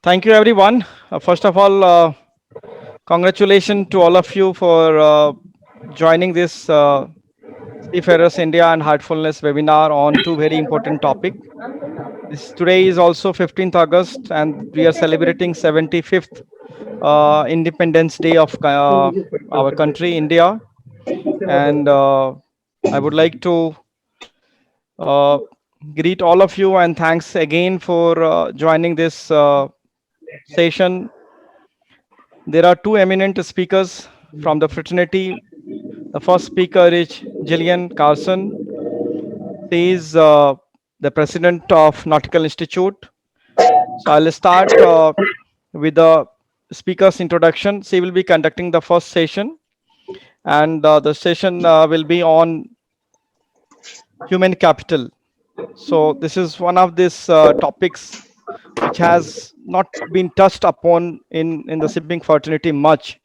Thank you, everyone. First of all, congratulations to all of you for joining this Seafarers India and Heartfulness webinar on two very important topics. This today is also 15th August, and we are celebrating 75th Independence Day of our country, India. And I would like to uh, greet all of you and thanks again for joining this session. There are two eminent speakers from the fraternity. The first speaker is Jillian Carson. She is the president of Nautical Institute. So I'll start with the speaker's introduction. She will be conducting the first session, and the session will be on human capital. So this is one of these topics which has not been touched upon in the shipping fraternity much.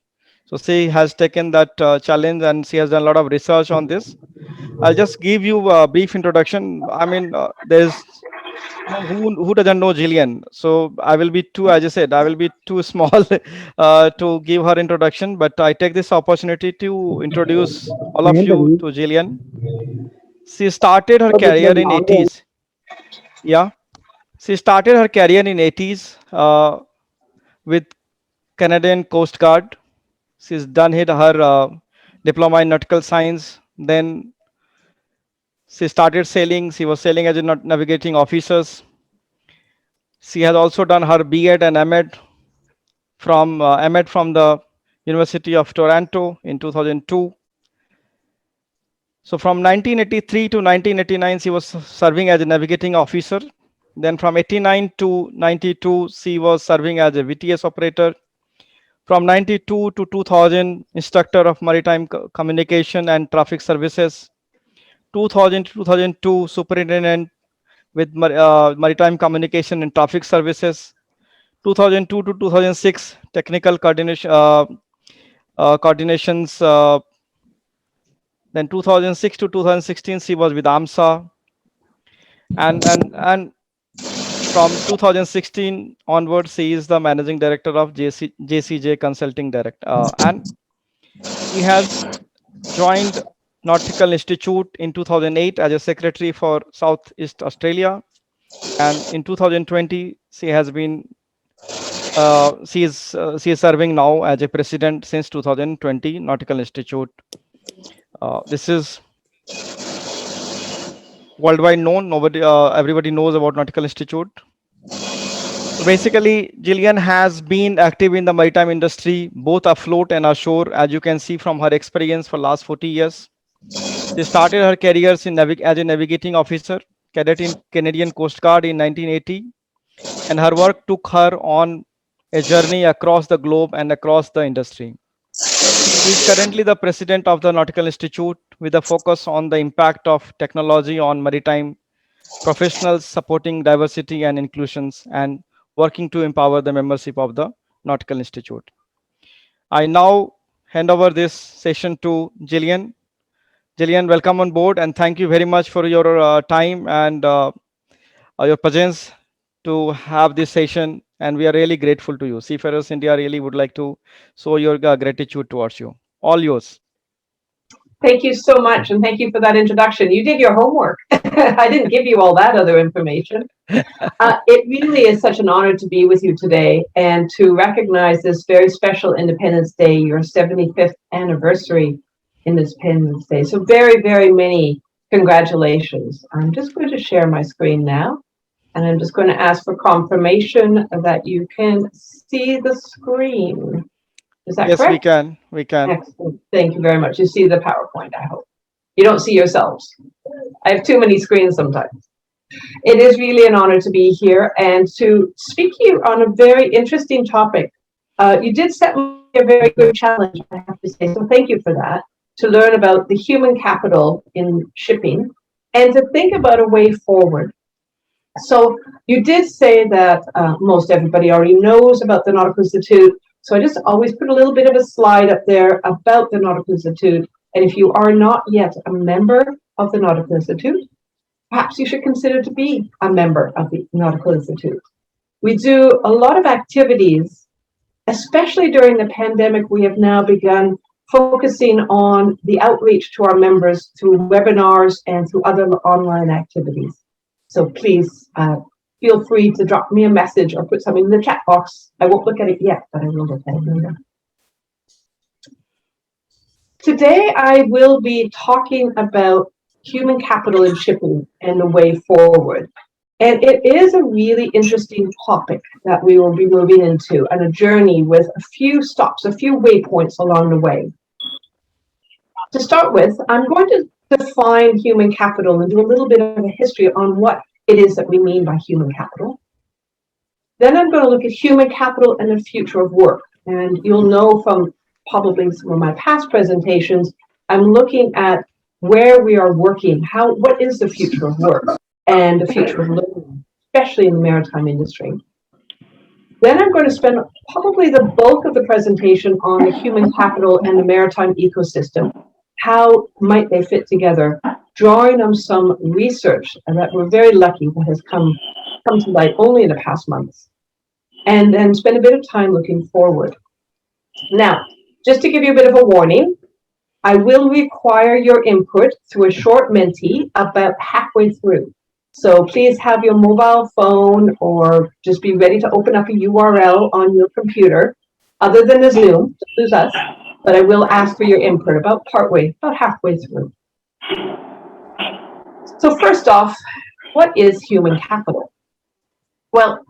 So she has taken that challenge and she has done a lot of research on this. I'll just give you a brief introduction. I mean, there's who doesn't know Jillian. So I will be too, as I said, I will be too small to give her introduction. But I take this opportunity to introduce all of you to Jillian. She started her career in 80s. Yeah, she started her career in 80s with Canadian Coast Guard. She's done her diploma in nautical science. Then she started sailing. She was sailing as a navigating officer. She has also done her B.Ed and M.Ed from the University of Toronto in 2002. So from 1983 to 1989, she was serving as a navigating officer. Then from 89 to 92, she was serving as a VTS operator. From 92 to 2000, instructor of maritime communication and traffic services. 2000 to 2002, superintendent with maritime communication and traffic services. 2002 to 2006, technical coordinations. Then 2006 to 2016, she was with AMSA, and from 2016 onwards, she is the managing director of JCJ Consulting Direct, and she has joined Nautical Institute in 2008 as a secretary for Southeast Australia, and in 2020 she is serving now as a president since 2020 Nautical Institute. This is worldwide known. Everybody knows about Nautical Institute. So basically, Jillian has been active in the maritime industry, both afloat and ashore, as you can see from her experience for last 40 years. She started her careers as a navigating officer, cadet in Canadian Coast Guard in 1980, and her work took her on a journey across the globe and across the industry. She is currently the president of the Nautical Institute with a focus on the impact of technology on maritime professionals, supporting diversity and inclusions, and working to empower the membership of the Nautical Institute. I now hand over this session to Jillian. Jillian, welcome on board and thank you very much for your time and your presence to have this session. And we are really grateful to you. Seafarers India really would like to show your gratitude towards you. All yours. Thank you so much, and thank you for that introduction. You did your homework. I didn't give you all that other information. It really is such an honor to be with you today and to recognize this very special Independence Day, your 75th anniversary Independence Day. So very, very many congratulations. I'm just going to share my screen now, and I'm just going to ask for confirmation that you can see the screen. Is that Yes, correct? we can. We can. Excellent. Thank you very much. You see the PowerPoint, I hope. You don't see yourselves. I have too many screens sometimes. It is really an honor to be here and to speak to you on a very interesting topic. You did set me a very good challenge, I have to say, so thank you for that, to learn about the human capital in shipping and to think about a way forward. So you did say that most everybody already knows about the Nautical Institute. So I just always put a little bit of a slide up there about the Nautical Institute. And if you are not yet a member of the Nautical Institute, perhaps you should consider to be a member of the Nautical Institute. We do a lot of activities, especially during the pandemic. We have now begun focusing on the outreach to our members through webinars and through other online activities. So please feel free to drop me a message or put something in the chat box. I won't look at it yet, but I will look at it later. Today, I will be talking about human capital in shipping and the way forward. And it is a really interesting topic that we will be moving into, and a journey with a few stops, a few waypoints along the way. To start with, I'm going to define human capital and do a little bit of a history on what it is that we mean by human capital. Then I'm going to look at human capital and the future of work. And you'll know from probably some of my past presentations, I'm looking at where we are working, what is the future of work and the future of learning, especially in the maritime industry. Then I'm going to spend probably the bulk of the presentation on the human capital and the maritime ecosystem. How might they fit together? Drawing on some research that we're very lucky that has come to light only in the past months. And then spend a bit of time looking forward. Now, just to give you a bit of a warning, I will require your input through a short Menti about halfway through. So please have your mobile phone or just be ready to open up a URL on your computer, other than the Zoom, use us, but I will ask for your input about halfway through. So first off, what is human capital? Well,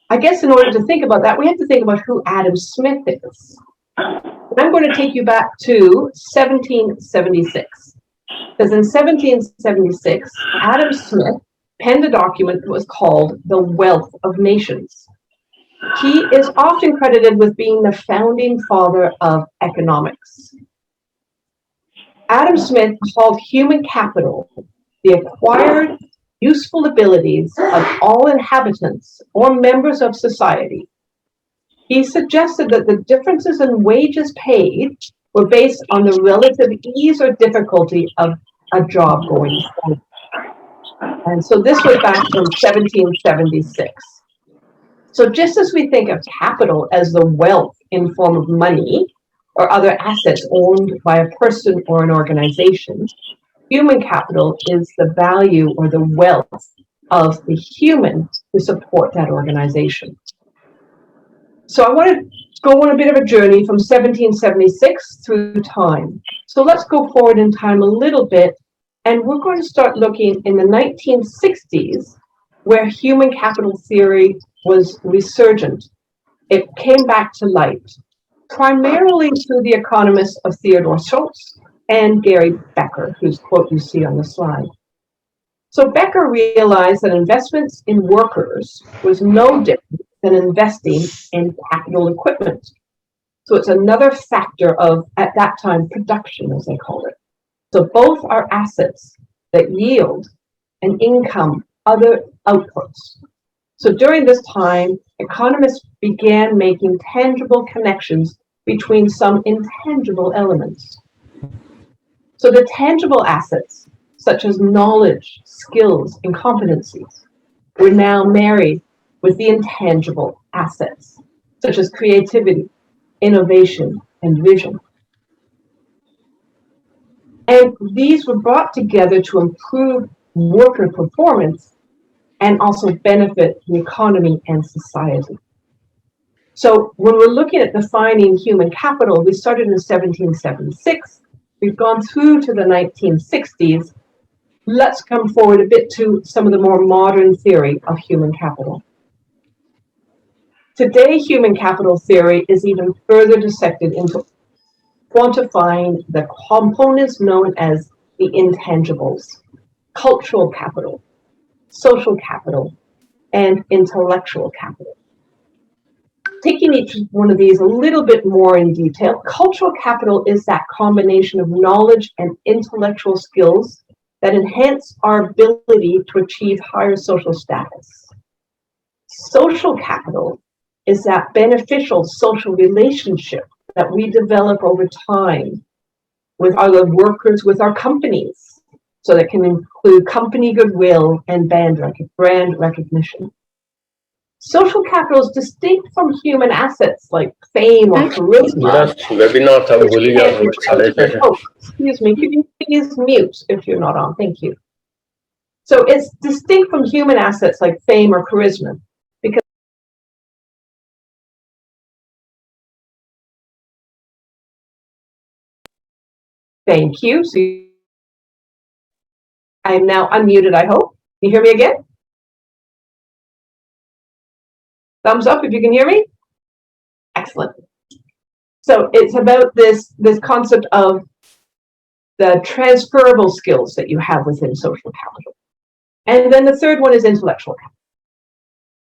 I guess in order to think about that, we have to think about who Adam Smith is. And I'm going to take you back to 1776. Because in 1776, Adam Smith penned a document that was called The Wealth of Nations. He is often credited with being the founding father of economics. Adam Smith called human capital the acquired useful abilities of all inhabitants or members of society. He suggested that the differences in wages paid were based on the relative ease or difficulty of a job going forward. And so this was back from 1776. So just as we think of capital as the wealth in form of money or other assets owned by a person or an organization, human capital is the value or the wealth of the human who support that organization. So I want to go on a bit of a journey from 1776 through time. So let's go forward in time a little bit, and we're going to start looking in the 1960s, where human capital theory was resurgent. It came back to light, primarily through the economists of Theodore Schultz and Gary Becker, whose quote you see on the slide. So Becker realized that investments in workers was no different than investing in capital equipment. So it's another factor of, at that time, production, as they called it. So both are assets that yield an income, other outputs. So during this time, economists began making tangible connections between some intangible elements. So the tangible assets, such as knowledge, skills, and competencies, were now married with the intangible assets, such as creativity, innovation, and vision. And these were brought together to improve worker performance and also benefit the economy and society. So when we're looking at defining human capital, we started in 1776. We've gone through to the 1960s. Let's come forward a bit to some of the more modern theory of human capital. Today, human capital theory is even further dissected into quantifying the components known as the intangibles: cultural capital, social capital, and intellectual capital. Taking each one of these a little bit more in detail, cultural capital is that combination of knowledge and intellectual skills that enhance our ability to achieve higher social status. Social capital is that beneficial social relationship that we develop over time with other workers, with our companies. So that can include company goodwill and brand recognition. Social capital is distinct from human assets like fame or charisma. webinar था भूल ही गया साढ़े छः Oh, excuse me, could you please mute if you're not on? Thank you. So it's distinct from human assets like fame or charisma. Because thank you. So I am now unmuted, I hope. Can you hear me again? Thumbs up if you can hear me. Excellent. So it's about this concept of the transferable skills that you have within social capital. And then the third one is intellectual capital.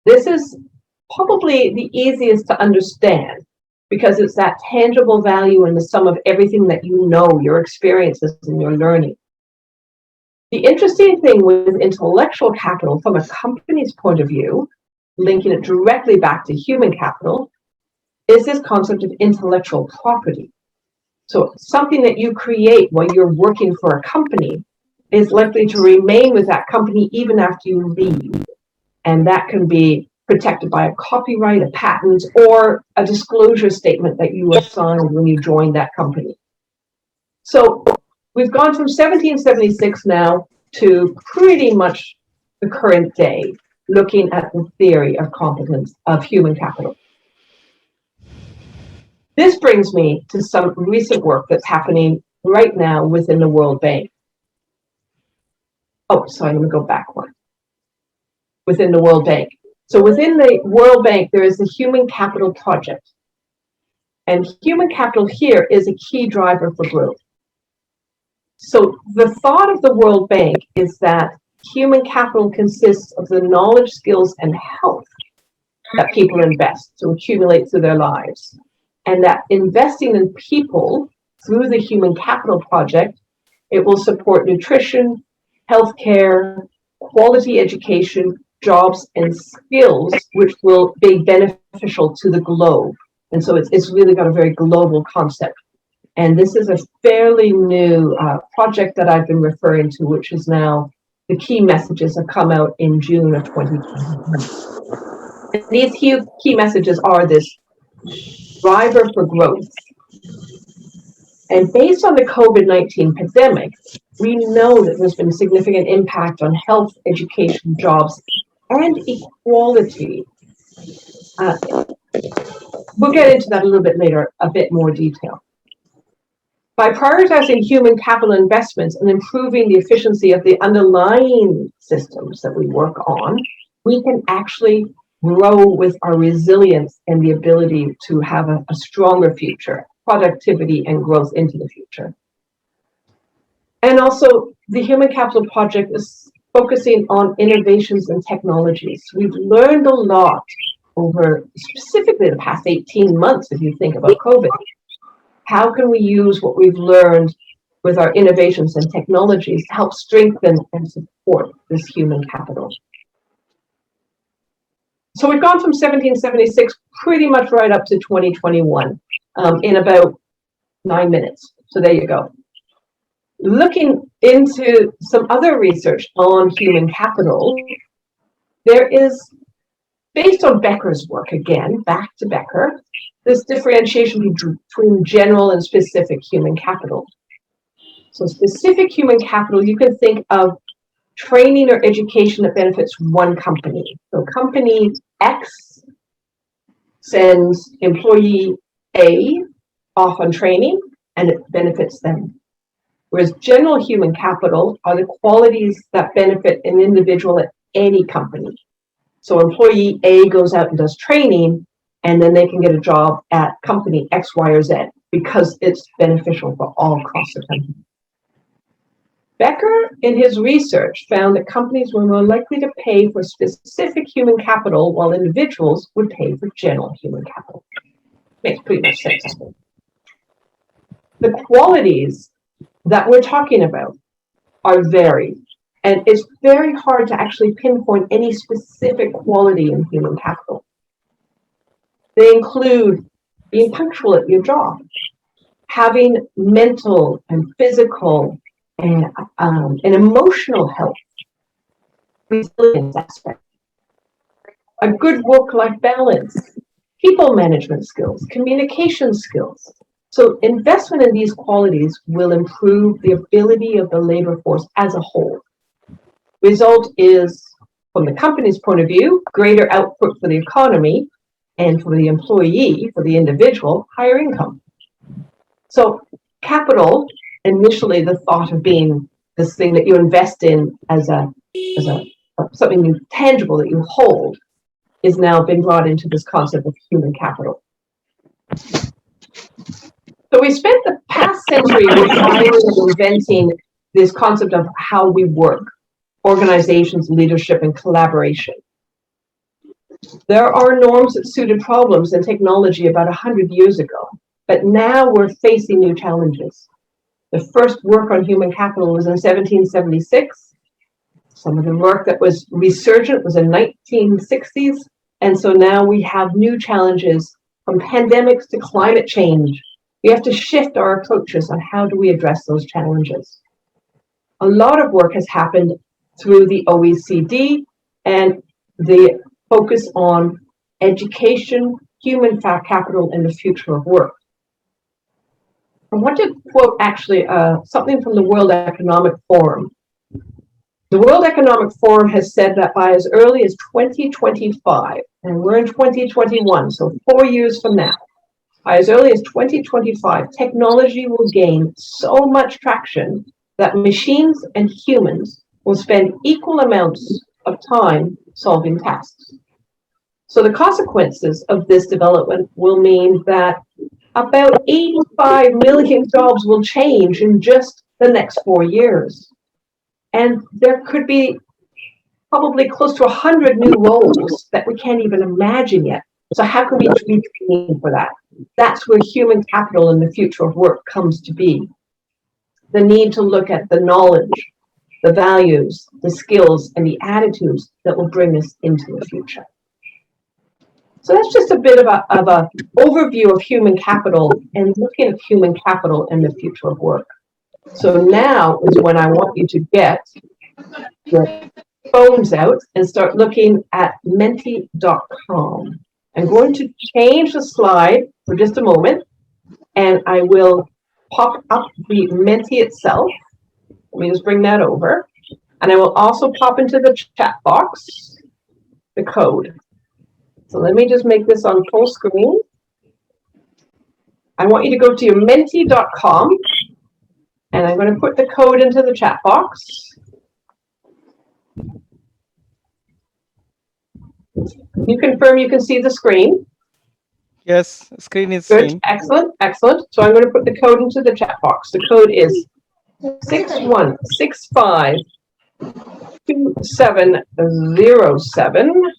This is probably the easiest to understand because it's that tangible value in the sum of everything that you know, your experiences and your learning. The interesting thing with intellectual capital from a company's point of view, linking it directly back to human capital, is this concept of intellectual property. So something that you create while you're working for a company is likely to remain with that company even after you leave. And that can be protected by a copyright, a patent, or a disclosure statement that you assigned when you joined that company. So we've gone from 1776 now to pretty much the current day, looking at the theory of competence of human capital. This brings me to some recent work that's happening right now within the World Bank. Oh, sorry, let me go back one. Within the World Bank. So within the World Bank, there is the Human Capital Project. And human capital here is a key driver for growth. So the thought of the World Bank is that human capital consists of the knowledge, skills, and health that people invest to accumulate through their lives. And that investing in people through the Human Capital Project, it will support nutrition, healthcare, quality education, jobs, and skills, which will be beneficial to the globe. And so it's really got a very global concept. And this is a fairly new project that I've been referring to, which is now the key messages have come out in June of 2021. And these key messages are this driver for growth. And based on the COVID-19 pandemic, we know that there's been significant impact on health, education, jobs, and equality. We'll get into that a little bit later, a bit more detail. By prioritizing human capital investments and improving the efficiency of the underlying systems that we work on, we can actually grow with our resilience and the ability to have a stronger future, productivity and growth into the future. And also, the Human Capital Project is focusing on innovations and technologies. We've learned a lot over specifically the past 18 months, if you think about COVID. How can we use what we've learned with our innovations and technologies to help strengthen and support this human capital? So we've gone from 1776 pretty much right up to 2021 in about 9 minutes. So there you go. Looking into some other research on human capital, there is, based on Becker's work, again, back to Becker, this differentiation between general and specific human capital. So specific human capital, you can think of training or education that benefits one company. So company X sends employee A off on training and it benefits them. Whereas general human capital are the qualities that benefit an individual at any company. So employee A goes out and does training and then they can get a job at company X, Y, or Z because it's beneficial for all across the country. Becker, in his research, found that companies were more likely to pay for specific human capital while individuals would pay for general human capital. Makes pretty much sense to me. The qualities that we're talking about are varied, and it's very hard to actually pinpoint any specific quality in human capital. They include being punctual at your job, having mental and physical and emotional health, resilience aspect, a good work-life balance, people management skills, communication skills. So investment in these qualities will improve the ability of the labor force as a whole. Result is, from the company's point of view, greater output for the economy, and for the employee, for the individual, higher income. So capital, initially the thought of being this thing that you invest in as something tangible that you hold, is now been brought into this concept of human capital. So we spent the past century refining and inventing this concept of how we work, organizations, leadership, and collaboration. There are norms that suited problems and technology about 100 years ago, but now we're facing new challenges. The first work on human capital was in 1776. Some of the work that was resurgent was in 1960s. And so now we have new challenges, from pandemics to climate change. We have to shift our approaches on how do we address those challenges. A lot of work has happened through the OECD and the focus on education, human capital, and the future of work. I want to quote actually something from the World Economic Forum. The World Economic Forum has said that by as early as 2025, and we're in 2021, so 4 years from now, by as early as 2025, technology will gain so much traction that machines and humans will spend equal amounts of time solving tasks. So the consequences of this development will mean that about 85 million jobs will change in just the next 4 years. And there could be probably close to 100 new roles that we can't even imagine yet. So how can we be training for that? That's where human capital in the future of work comes to be. The need to look at the knowledge, the values, the skills, and the attitudes that will bring us into the future. So that's just a bit of a overview of human capital and looking at human capital and the future of work. So now is when I want you to get your phones out and start looking at menti.com. I'm going to change the slide for just a moment, and I will pop up the Menti itself. Let me just bring that over. And I will also pop into the chat box the code. So let me just make this on full screen. I want you to go to your menti.com, and I'm going to put the code into the chat box. You confirm you can see the screen. Yes, screen is Good, seen. excellent, excellent. So I'm going to put the code into the chat box. The code is 61652707.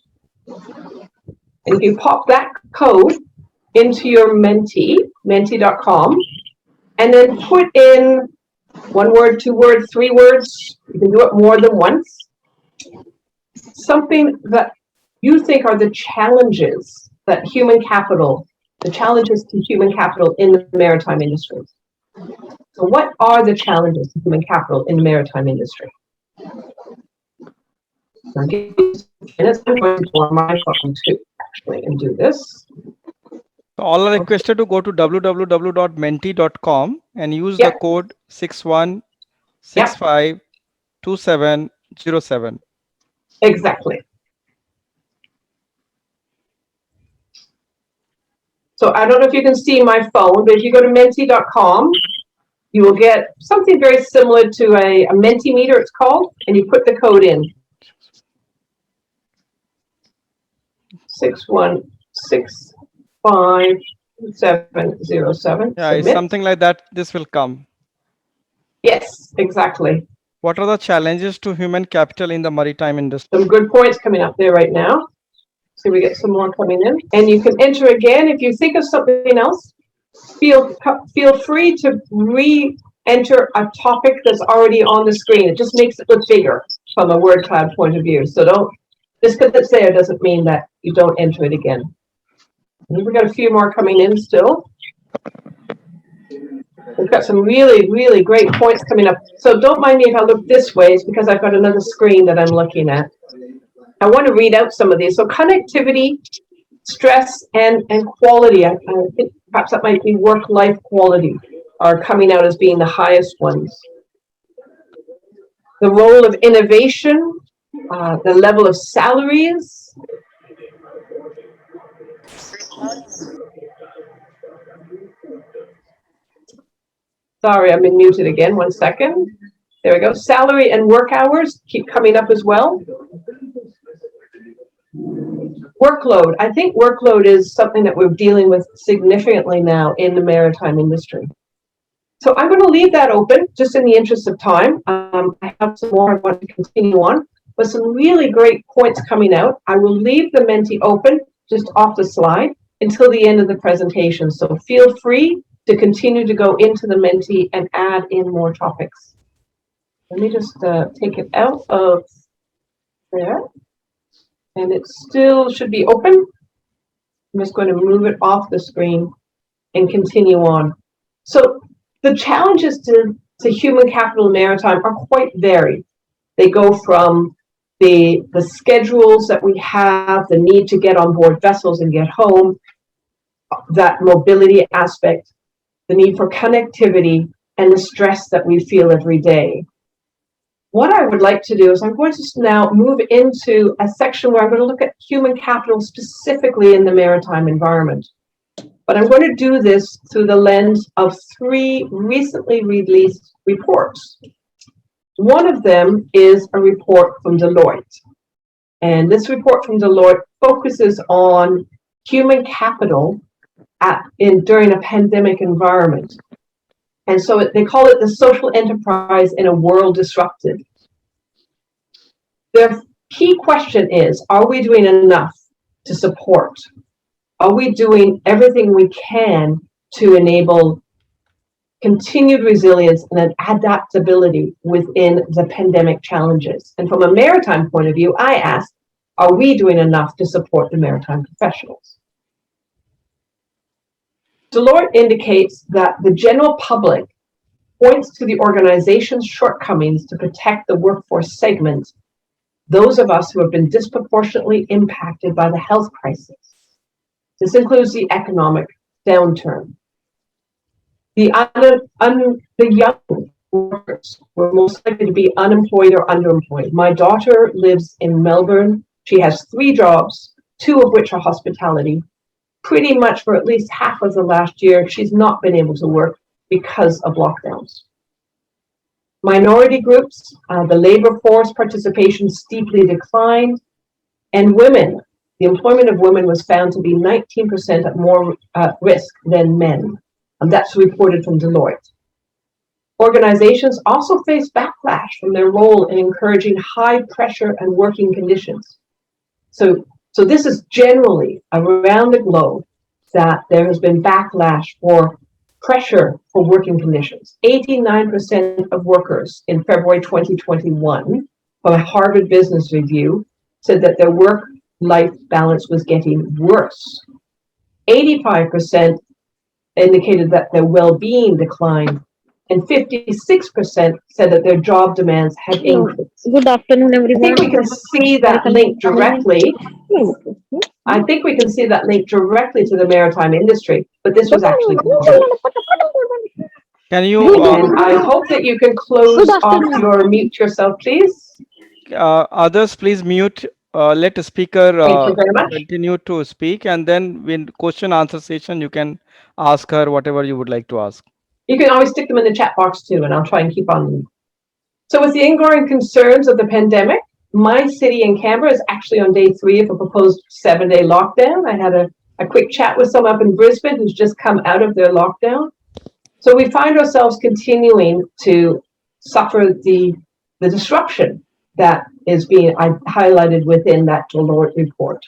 And if you pop that code into your menti.com, and then put in 1 word, 2 words, 3 words, you can do it more than once, something that you think are the challenges that human capital, the challenges to human capital in the maritime industry. So what are the challenges to human capital in the maritime industry? I'm going to go on my phone too, actually, and do this. So all are requested to go to www.menti.com and use the code 61652707. Exactly. So I don't know if you can see my phone, but if you go to menti.com, you will get something very similar to a Mentimeter, it's called, and you put the code in. 61652707. Yeah, it's something like that. This will come. Yes, exactly. What are the challenges to human capital in the maritime industry? Some good points coming up there right now. So we get some more coming in. And you can enter again. If you think of something else, feel free to re-enter a topic that's already on the screen. It just makes it look bigger from a word cloud point of view. So don't, just because it's there doesn't mean that you don't enter it again. And we've got a few more coming in still. We've got some really, really great points coming up. So don't mind me if I look this way, it's because I've got another screen that I'm looking at. I want to read out some of these. So connectivity, stress, and quality. I think perhaps that might be work-life quality are coming out as being the highest ones. The role of innovation, the level of salaries. Sorry, I've been muted again. 1 second. There we go. Salary and work hours keep coming up as well. Workload. I think workload is something that we're dealing with significantly now in the maritime industry. So I'm going to leave that open just in the interest of time. I have some more I want to continue on, but some really great points coming out. I will leave the Menti open just off the slide until the end of the presentation. So feel free to continue to go into the Menti and add in more topics. Let me just take it out of there. And it still should be open. I'm just going to move it off the screen and continue on. So the challenges to human capital maritime are quite varied. They go from the schedules that we have, the need to get on board vessels and get home, that mobility aspect, the need for connectivity, and the stress that we feel every day. What I would like to do is I'm going to now move into a section where I'm going to look at human capital specifically in the maritime environment. But I'm going to do this through the lens of 3 recently released reports. One of them is a report from Deloitte. And this report from Deloitte focuses on human capital during a pandemic environment. And so they call it the social enterprise in a world disrupted. Their key question is, are we doing enough to support? Are we doing everything we can to enable continued resilience and adaptability within the pandemic challenges? And from a maritime point of view, I ask, are we doing enough to support the maritime professionals? Deloitte indicates that the general public points to the organization's shortcomings to protect the workforce segment, those of us who have been disproportionately impacted by the health crisis. This includes the economic downturn. The young workers were most likely to be unemployed or underemployed. My daughter lives in Melbourne. She has 3 jobs, 2 of which are hospitality. Pretty much for at least half of the last year, she's not been able to work because of lockdowns. Minority groups, the labor force participation steeply declined, and women, the employment of women was found to be 19% at more risk than men. And that's reported from Deloitte. Organizations also face backlash from their role in encouraging high pressure and working conditions. So this is generally around the globe that there has been backlash for pressure for working conditions. 89% of workers in February 2021 from a Harvard Business Review said that their work-life balance was getting worse. 85% indicated that their well-being declined, and 56% said that their job demands had increased. Good afternoon, I everyone. think we can see that link directly. I think we can see that link directly to the maritime industry, but this was actually Google. Can you, And I hope that you can close off your mute yourself, please. others, please mute. Let the speaker Thank you very much. continue to speak, and then when question answer session, you can ask her whatever you would like to ask. You can always stick them in the chat box too, and I'll try and keep on them. So with the ongoing concerns of the pandemic, my city in Canberra is actually on day 3 of a proposed 7-day lockdown. I had a quick chat with someone up in Brisbane who's just come out of their lockdown. So we find ourselves continuing to suffer the disruption that is being highlighted within that Deloitte report.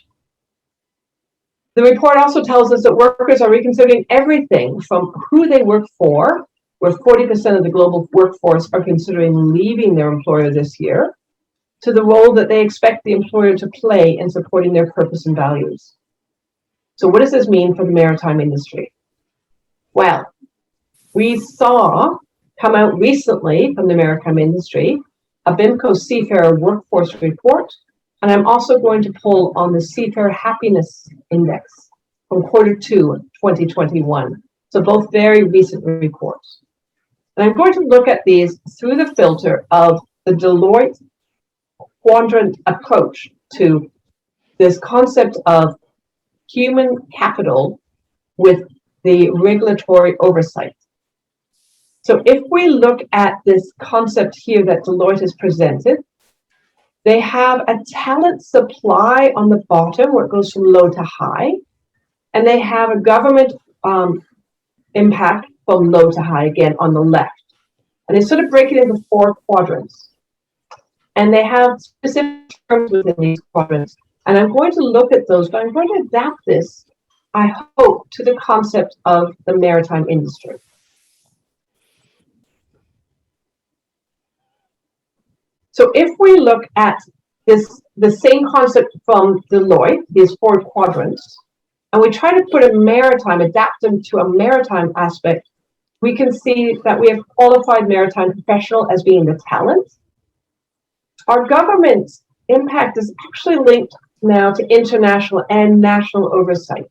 The report also tells us that workers are reconsidering everything from who they work for, where 40% of the global workforce are considering leaving their employer this year, to the role that they expect the employer to play in supporting their purpose and values. So what does this mean for the maritime industry? Well, we saw come out recently from the maritime industry a BIMCO Seafarer workforce report And I'm also going to pull on the Seafarer Happiness Index from Q2 2021. So both very recent reports. And I'm going to look at these through the filter of the Deloitte quadrant approach to this concept of human capital with the regulatory oversight. So if we look at this concept here that Deloitte has presented, they have a talent supply on the bottom where it goes from low to high, and they have a government impact from low to high again on the left. And they sort of break it into 4 quadrants. And they have specific terms within these quadrants. And I'm going to look at those, but I'm going to adapt this, I hope, to the concept of the maritime industry. So if we look at this, the same concept from Deloitte, these 4 quadrants, and we try to put a maritime, adapt them to a maritime aspect, we can see that we have qualified maritime professional as being the talent. Our government impact is actually linked now to international and national oversight.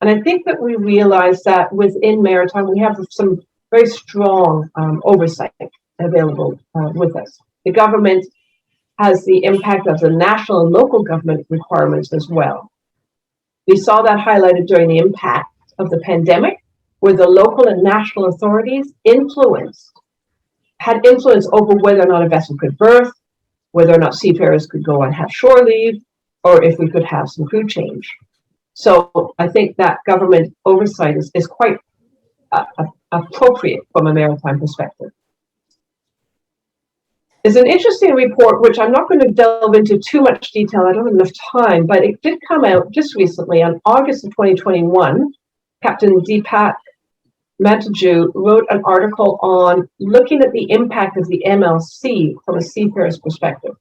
And I think that we realize that within maritime, we have some very strong oversight available with us. The government has the impact of the national and local government requirements as well. We saw that highlighted during the impact of the pandemic, where the local and national authorities had influence over whether or not a vessel could berth, whether or not seafarers could go and have shore leave, or if we could have some crew change. So I think that government oversight is quite appropriate from a maritime perspective. There's an interesting report, which I'm not going to delve into too much detail, I don't have enough time, but it did come out just recently on August of 2021. Captain Deepak Mataju wrote an article on looking at the impact of the MLC from a seafarer's perspective.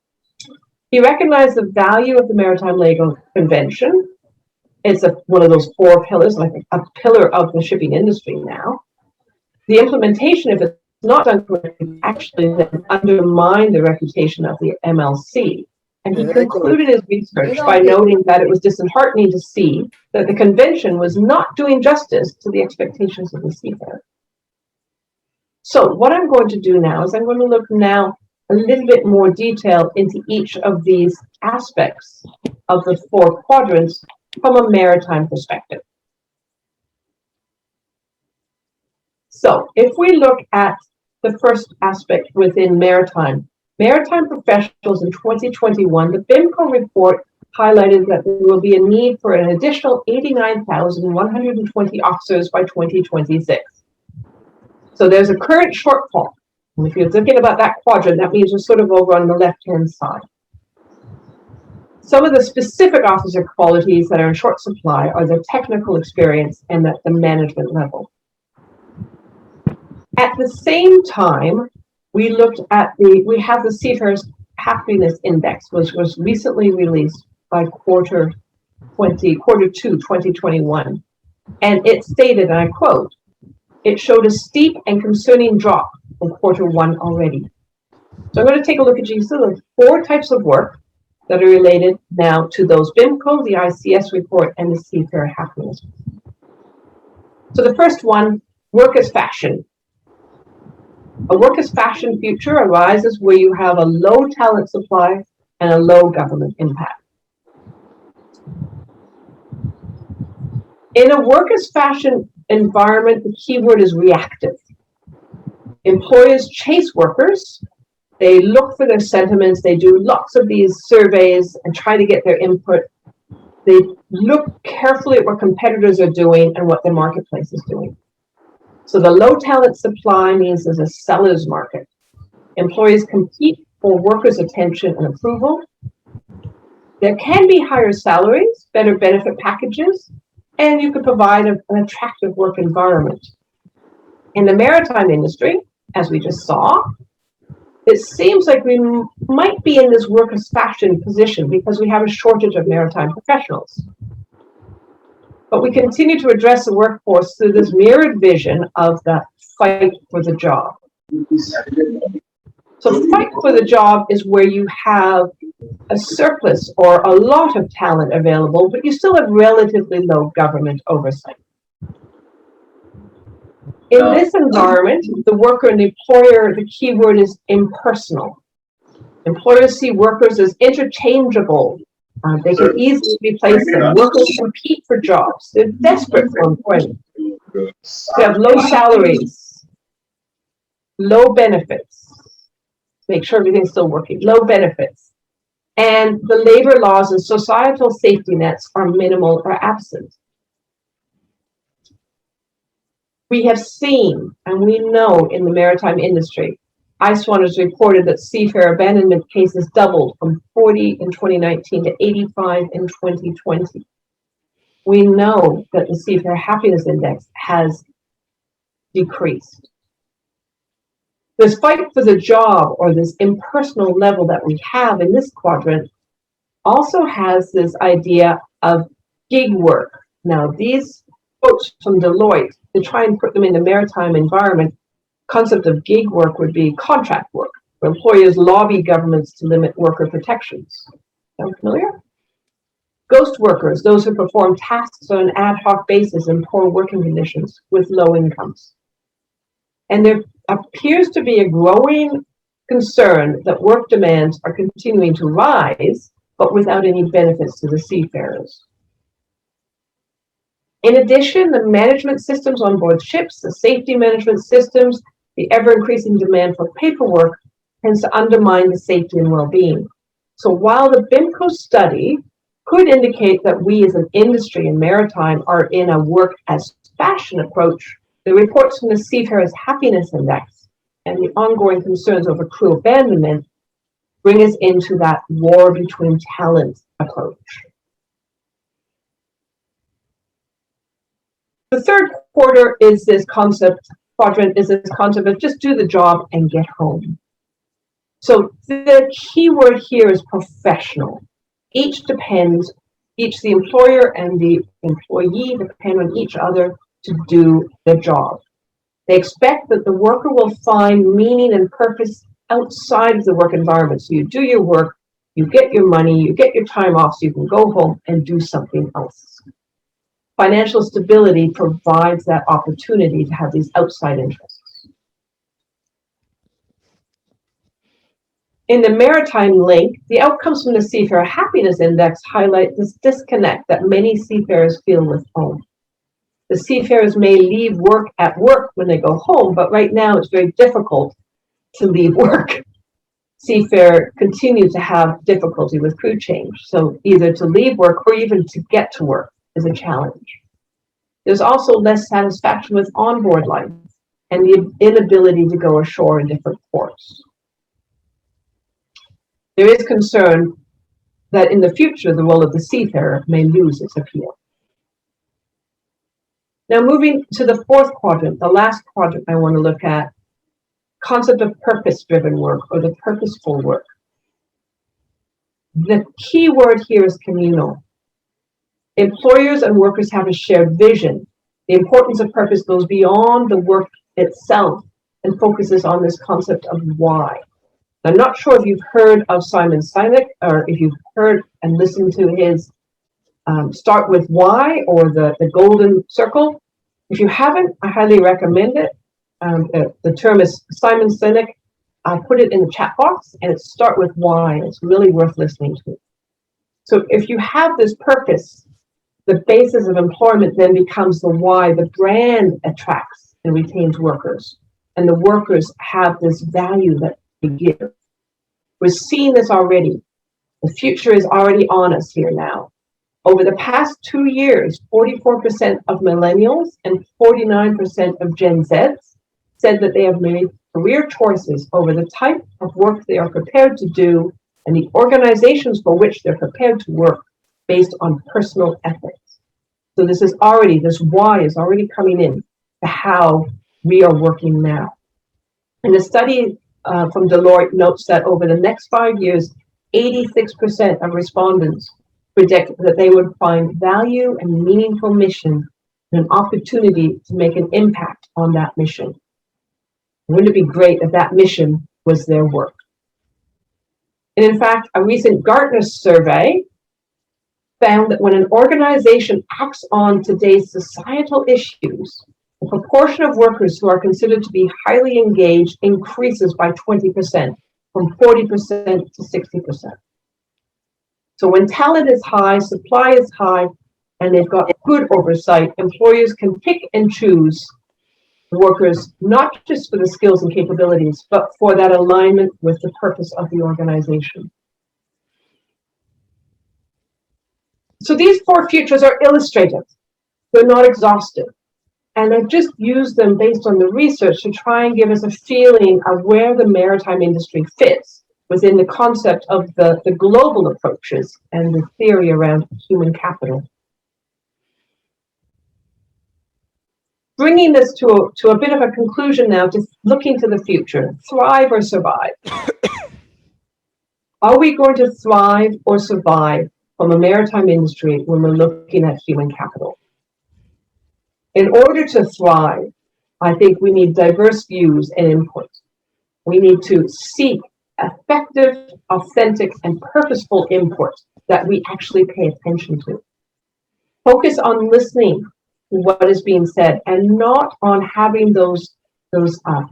He recognized the value of the Maritime Legal Convention. It's one of those 4 pillars, like a pillar of the shipping industry now. The implementation, if it's not done correctly, actually then undermine the reputation of the MLC. And he concluded his research by noting that it was disheartening to see that the convention was not doing justice to the expectations of the seafarer. So what I'm going to do now is I'm going to look now a little bit more detail into each of these aspects of the 4 quadrants from a maritime perspective. So if we look at the first aspect within maritime professionals in 2021, the BIMCO report highlighted that there will be a need for an additional 89,120 officers by 2026. So there's a current shortfall. And if you're thinking about that quadrant, that means we're sort of over on the left-hand side. Some of the specific officer qualities that are in short supply are the technical experience and the management level. At the same time, we looked at we have the Seafarers Happiness Index, which was recently released by Q2 2021. And it stated, and I quote, "It showed a steep and concerning drop from Q1 already." So I'm going to take a look at these 4 types of work that are related now to those BIMCO, the ICS report, and the Seafarer Happiness. So the first one, work as fashion. A work as fashion future arises where you have a low talent supply and a low government impact. In a work as fashion environment, the keyword is reactive. Employers chase workers. They look for their sentiments. They do lots of these surveys and try to get their input. They look carefully at what competitors are doing and what the marketplace is doing. So the low talent supply means there's a seller's market. Employees compete for workers' attention and approval. There can be higher salaries, better benefit packages, and you could provide an attractive work environment. In the maritime industry, as we just saw, it seems like we might be in this work as fashion position because we have a shortage of maritime professionals. But we continue to address the workforce through this mirrored vision of the fight for the job. So fight for the job is where you have a surplus or a lot of talent available, but you still have relatively low government oversight. In this environment, the worker and the employer, the key word is impersonal. Employers see workers as interchangeable. They can easily replace them. Workers compete for jobs. They're desperate for employment. They have low salaries, low benefits. Make sure everything's still working. Low benefits. And the labor laws and societal safety nets are minimal or absent. We have seen, and we know in the maritime industry, IceWaters reported that seafarer abandonment cases doubled from 40 in 2019 to 85 in 2020. We know that the Seafarer Happiness Index has decreased. This fight for the job, or this impersonal level that we have in this quadrant, also has this idea of gig work. Now, these quotes from Deloitte, to try and put them in the maritime environment, concept of gig work would be contract work, where employers lobby governments to limit worker protections. Sound familiar? Ghost workers, those who perform tasks on an ad hoc basis in poor working conditions with low incomes. And there appears to be a growing concern that work demands are continuing to rise, but without any benefits to the seafarers. In addition, the management systems on board ships, the safety management systems, the ever-increasing demand for paperwork tends to undermine the safety and well-being. So while the BIMCO study could indicate that we as an industry in maritime are in a work as fashion approach, the reports from the Seafarers Happiness Index and the ongoing concerns over crew abandonment bring us into that war between talents approach. The third quadrant is this concept of just do the job and get home. So the key word here is professional. Each the employer and the employee depend on each other to do the job. They expect that the worker will find meaning and purpose outside of the work environment. So you do your work, you get your money, you get your time off so you can go home and do something else. Financial stability provides that opportunity to have these outside interests. In the maritime link, the outcomes from the Seafarer Happiness Index highlight this disconnect that many seafarers feel with home. The seafarers may leave work at work when they go home, but right now it's very difficult to leave work. Seafarers continue to have difficulty with crew change, so either to leave work or even to get to work is a challenge. There's also less satisfaction with onboard life and the inability to go ashore in different ports. There is concern that in the future, the role of the seafarer may lose its appeal. Now, moving to the fourth quadrant, the last quadrant I want to look at, concept of purpose-driven work or the purposeful work. The key word here is communal. Employers and workers have a shared vision. The importance of purpose goes beyond the work itself and focuses on this concept of why. I'm not sure if you've heard of Simon Sinek, or if you've heard and listened to his Start With Why, or the Golden Circle. If you haven't, I highly recommend it. The term is Simon Sinek. I put it in the chat box, and it's Start With Why. It's really worth listening to. So if you have this purpose, the basis of employment then becomes the why. The brand attracts and retains workers, and the workers have this value that they give. We're seeing this already. The future is already on us here now. Over the past 2 years, 44% of millennials and 49% of Gen Zs said that they have made career choices over the type of work they are prepared to do and the organizations for which they're prepared to work based on personal ethics. So this why is already coming in to how we are working now. And the study from Deloitte notes that over the next 5 years, 86% of respondents predict that they would find value and meaningful mission and an opportunity to make an impact on that mission. Wouldn't it be great if that mission was their work? And in fact, a recent Gartner survey found that when an organization acts on today's societal issues, the proportion of workers who are considered to be highly engaged increases by 20%, from 40% to 60%. So when talent is high, supply is high, and they've got good oversight, employers can pick and choose workers, not just for the skills and capabilities, but for that alignment with the purpose of the organization. So these 4 futures are illustrative. They're not exhaustive. And I've just used them based on the research to try and give us a feeling of where the maritime industry fits within the concept of the global approaches and the theory around human capital. Bringing this to a bit of a conclusion now, just looking to the future, thrive or survive. Are we going to thrive or survive from a maritime industry when we're looking at human capital? In order to thrive, I think we need diverse views and input. We need to seek effective, authentic, and purposeful input that we actually pay attention to. Focus on listening to what is being said and not on having those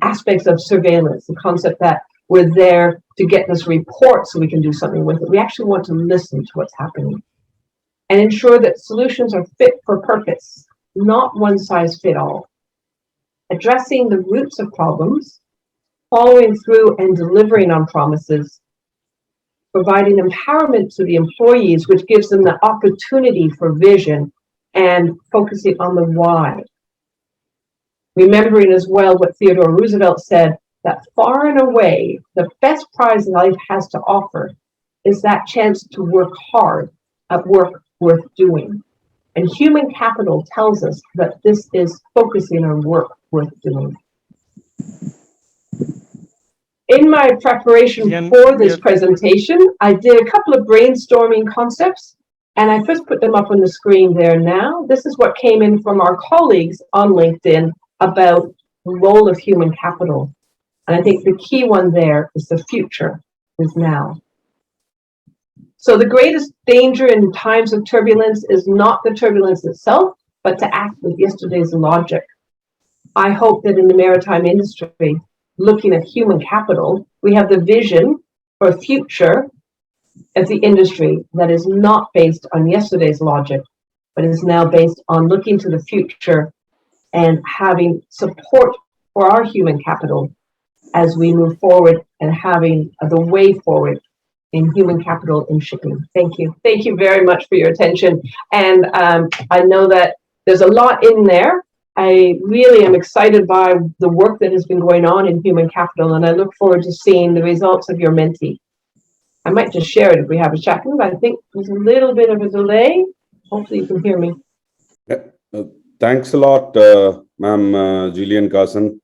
aspects of surveillance, the concept that we're there to get this report so we can do something with it. We actually want to listen to what's happening and ensure that solutions are fit for purpose, not one size fit all. Addressing the roots of problems, following through and delivering on promises, providing empowerment to the employees, which gives them the opportunity for vision, and focusing on the why. Remembering as well what Theodore Roosevelt said, that far and away, the best prize life has to offer is that chance to work hard at work worth doing. And human capital tells us that this is focusing on work worth doing. In my preparation for this presentation, I did a couple of brainstorming concepts, and I first put them up on the screen there now. This is what came in from our colleagues on LinkedIn about the role of human capital. And I think the key one there is the future is now. So the greatest danger in times of turbulence is not the turbulence itself, but to act with yesterday's logic. I hope that in the maritime industry, looking at human capital, we have the vision for a future of the industry that is not based on yesterday's logic, but is now based on looking to the future and having support for our human capital as we move forward and having the way forward in human capital in shipping. Thank you. Thank you very much for your attention. And I know that there's a lot in there. I really am excited by the work that has been going on in human capital, and I look forward to seeing the results of your Menti. I might just share it if we have a second, but I think there's a little bit of a delay. Hopefully you can hear me. Thanks a lot, ma'am, Jillian, Carson.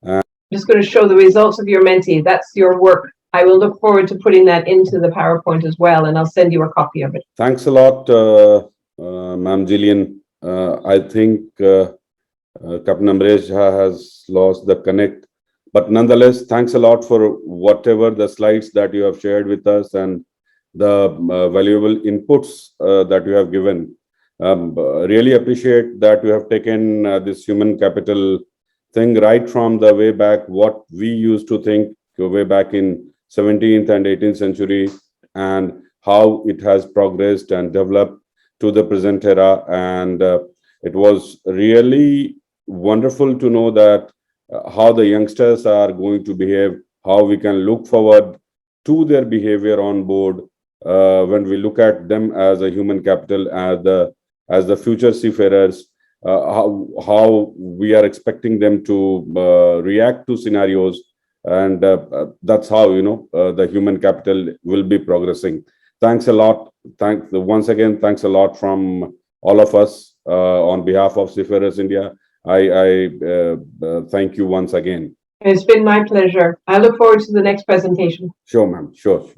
I'm just going to show the results of your Menti. That's your work. I will look forward to putting that into the PowerPoint as well, and I'll send you a copy of it. Thanks a lot, ma'am, Jillian. I think Captain Amresh has lost the connect, but nonetheless, thanks a lot for whatever the slides that you have shared with us and the valuable inputs that you have given. Really appreciate that you have taken this human capital thing right from the way back, what we used to think way back in 17th and 18th century, and how it has progressed and developed to the present era. And it was really wonderful to know that how the youngsters are going to behave, how we can look forward to their behavior on board when we look at them as a human capital, as the future seafarers, how we are expecting them to react to scenarios. And that's how, the human capital will be progressing. Thanks a lot. Once again, thanks a lot from all of us on behalf of Seafarers India. I thank you once again. It's been my pleasure. I look forward to the next presentation. Sure, ma'am. Sure.